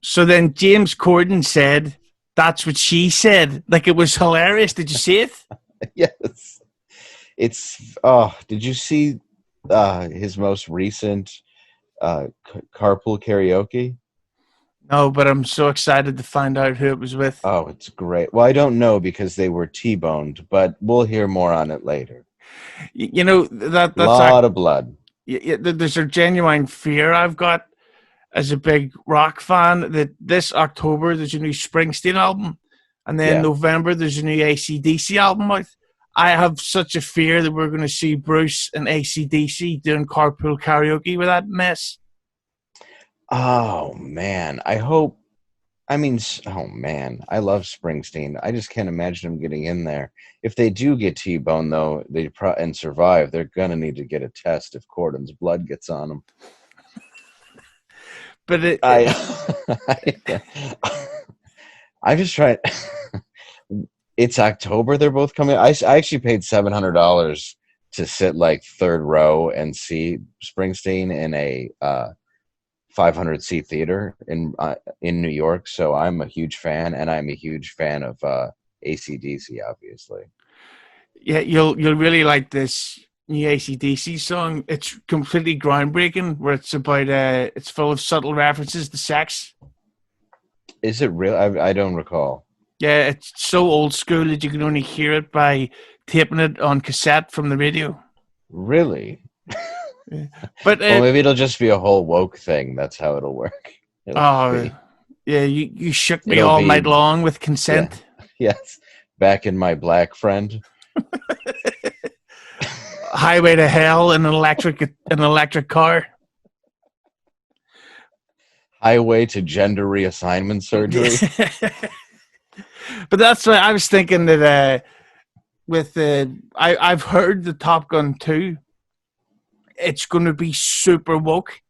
So then James Corden said, "That's what she said." Like it was hilarious. Did you see it? Yes. Did you see his most recent carpool karaoke? No, but I'm so excited to find out who it was with. Oh, it's great. Well, I don't know because they were T-boned, but we'll hear more on it later. You know that that's Lot of blood. there's a genuine fear I've got as a big rock fan that this October there's a new Springsteen album, and then Yeah. November there's a new AC/DC album out. I have such a fear that we're going to see Bruce and AC/DC doing carpool karaoke with that mess. Oh man, I hope. I mean, oh man, I love Springsteen. I just can't imagine him getting in there. If they do get T-bone though, and survive, they're gonna need to get a test if Corden's blood gets on them. But I, I just tried. It's October. They're both coming. I actually paid $700 to sit like third row and see Springsteen in a 500 seat theater in New York. So I'm a huge fan, and I'm a huge fan of AC/DC, obviously. yeah, you'll really like this new AC/DC song. It's completely groundbreaking. Where it's about it's full of subtle references to sex. Is it real? I don't recall. Yeah, it's so old school that you can only hear it by taping it on cassette from the radio. Really? Yeah. But Well, maybe it'll just be a whole woke thing. That's how it'll work. It'll oh be. yeah, you shook me It'll all night be. long with Yeah. consent. Yes. Back in my black friend. Highway to hell in an electric car. Highway to gender reassignment surgery. But that's why I was thinking that with I've heard the Top Gun 2, it's going to be super woke,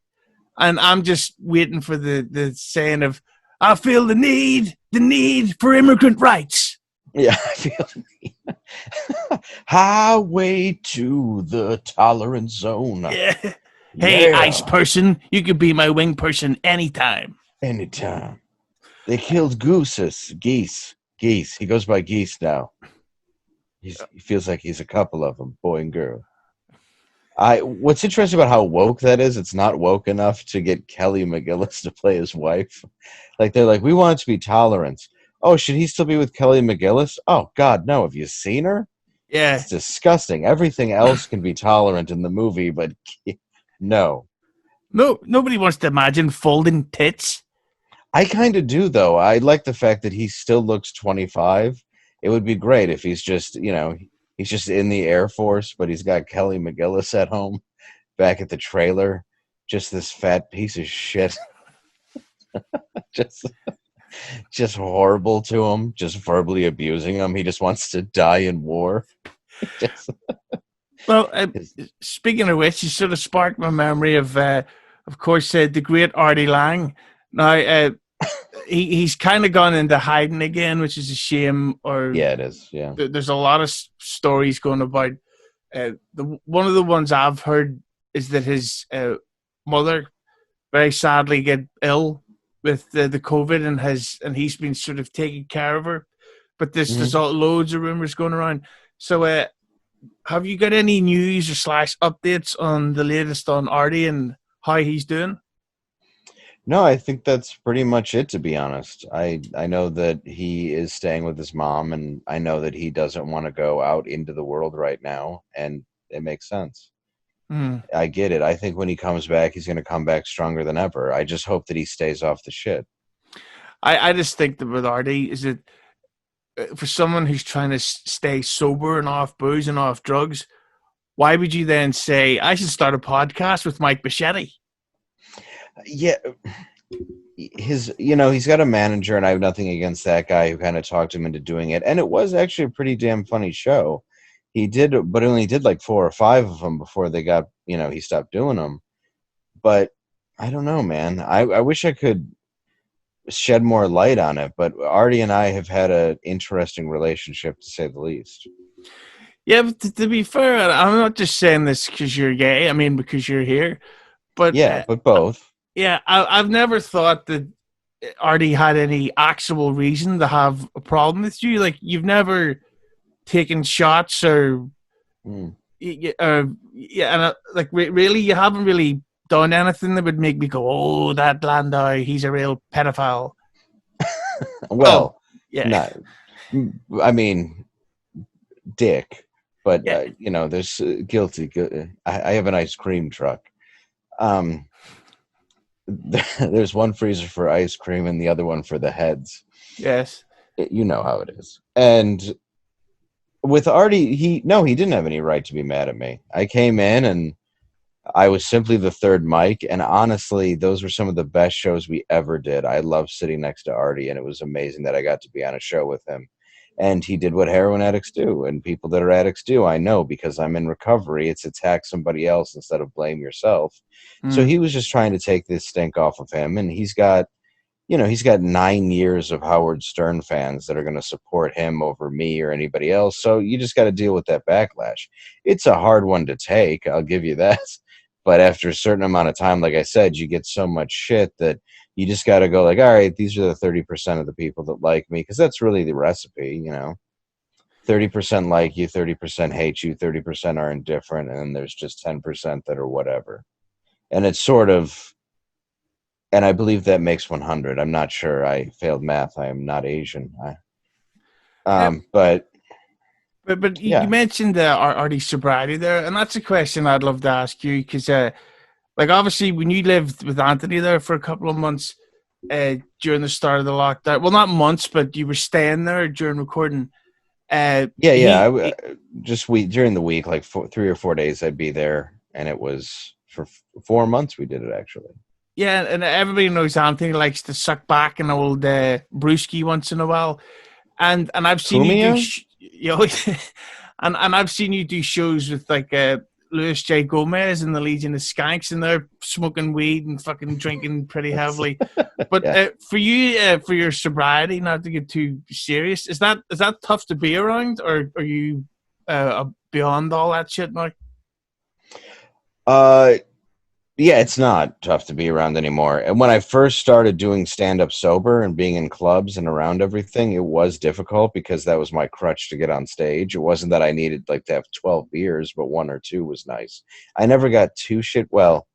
and I'm just waiting for the saying of I feel the need for immigrant rights. Yeah, I feel highway to the tolerance zone. Yeah. Hey, Yeah, ice person, you could be my wing person anytime. anytime. They killed geese. He goes by Geese now. He feels like he's a couple of them, boy and girl. What's interesting about how woke that is, it's not woke enough to get Kelly McGillis to play his wife. Like they're like, we want it to be tolerance. Oh, should he still be with Kelly McGillis? Oh God, no. Have you seen her? Yeah. It's disgusting. Everything else can be tolerant in the movie, but no. No, nobody wants to imagine folding tits. I kind of do, though. I like the fact that he still looks 25. It would be great if he's just, he's just in the Air Force, but he's got Kelly McGillis at home back at the trailer. Just this fat piece of shit. just, just horrible to him, just verbally abusing him. He just wants to die in war. Well, speaking of which, you sort of sparked my memory of course, the great Artie Lange. Now, he's kind of gone into hiding again, which is a shame. Or yeah, it is. Yeah, there's a lot of stories going about. One of the ones I've heard is that his mother very sadly get ill with the COVID, and he's been sort of taking care of her. But there's loads of rumors going around. So, have you got any news or / updates on the latest on Artie and how he's doing? No, I think that's pretty much it, to be honest. I know that he is staying with his mom, and I know that he doesn't want to go out into the world right now, and it makes sense. Mm. I get it. I think when he comes back, he's going to come back stronger than ever. I just hope that he stays off the shit. I just think that with Artie, is it for someone who's trying to stay sober and off booze and off drugs, why would you then say, I should start a podcast with Mike Bichetti? Yeah, he's got a manager, and I have nothing against that guy who kind of talked him into doing it. And it was actually a pretty damn funny show. He did, but only did like 4 or 5 of them before they got, he stopped doing them. But I don't know, man. I wish I could shed more light on it, but Artie and I have had an interesting relationship, to say the least. Yeah, but to be fair, I'm not just saying this because you're gay. I mean, because you're here. But yeah, but both. Yeah, I've never thought that Artie had any actual reason to have a problem with you. Like you've never taken shots or Mm. yeah, and like really, you haven't really done anything that would make me go, "Oh, that Landau, he's a real pedophile." Oh, Well, yeah, not. I mean, dick, but yeah, there's guilty. I have an ice cream truck. Um, there's one freezer for ice cream and the other one for the heads. yes. You know how it is. And with Artie, he didn't have any right to be mad at me. I came in and I was simply the third mic, and honestly, those were some of the best shows we ever did. I loved sitting next to Artie, and it was amazing that I got to be on a show with him. And he did what heroin addicts do, and people that are addicts do. I know because I'm in recovery. It's attack somebody else instead of blame yourself. So Mm. he was just trying to take this stink off of him, and he's got 9 years of Howard Stern fans that are going to support him over me or anybody else. So you just got to deal with that backlash. It's a hard one to take, I'll give you that. But after a certain amount of time, like I said, you get so much shit that you just got to go like, all right, these are the 30% of the people that like me, because that's really the recipe, 30% like you, 30% hate you, 30% are indifferent, and then there's just 10% that are whatever. And it's sort of, and I believe that makes 100. I'm not sure. I failed math. I am not Asian. But But you yeah, mentioned Artie sobriety there, and that's a question I'd love to ask you because, like, obviously, when you lived with Anthony there for a couple of months during the start of the lockdown, well, not months, but you were staying there during recording. Uh, yeah, yeah. he, Just during the week, like 3 or 4 days, I'd be there, and it was for 4 months. We did it actually. yeah, and everybody knows Anthony likes to suck back an old brewski once in a while, and I've seen you do, Kumia? and I've seen you do shows with like Louis J. Gomez and the Legion of Skanks, and they're smoking weed and fucking drinking pretty heavily. But Yeah. for you, for your sobriety, not to get too serious, is that tough to be around, or are you beyond all that shit now? Uh, Yeah, it's not tough to be around anymore. And when I first started doing stand up sober and being in clubs and around everything, it was difficult because that was my crutch to get on stage. It wasn't that I needed like to have 12 beers, but one or two was nice. I never got too shit. Well,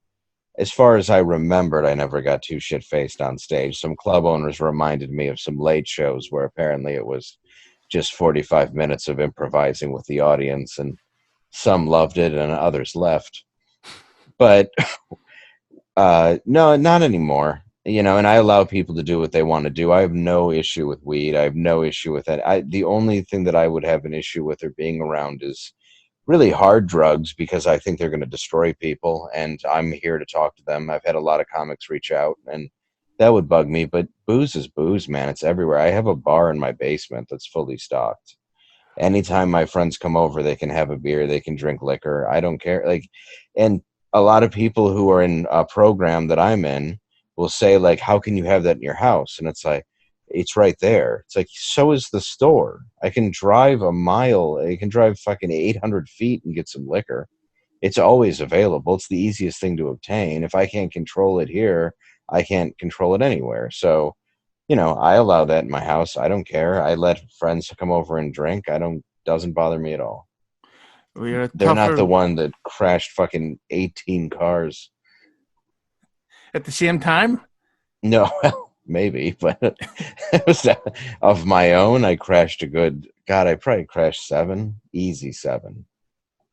as far as I remembered, I never got too shit faced on stage. Some club owners reminded me of some late shows where apparently it was just 45 minutes of improvising with the audience, and some loved it and others left. But no, not anymore. And I allow people to do what they want to do. I have no issue with weed. I have no issue with that. The only thing that I would have an issue with or being around is really hard drugs, because I think they're going to destroy people, and I'm here to talk to them. I've had a lot of comics reach out, and that would bug me. But booze is booze, man. It's everywhere. I have a bar in my basement that's fully stocked. Anytime my friends come over, they can have a beer, they can drink liquor. I don't care. Like, and a lot of people who are in a program that I'm in will say, like, how can you have that in your house? And it's like, it's right there. It's like, so is the store. I can drive a mile. I can drive fucking 800 feet and get some liquor. It's always available. It's the easiest thing to obtain. If I can't control it here, I can't control it anywhere. So, I allow that in my house. I don't care. I let friends come over and drink. Doesn't bother me at all. Or you're a They're not the tougher one that crashed fucking 18 cars. at the same time? No, well, maybe, but it was of my own. I crashed a good, God, I probably crashed 7, easy 7.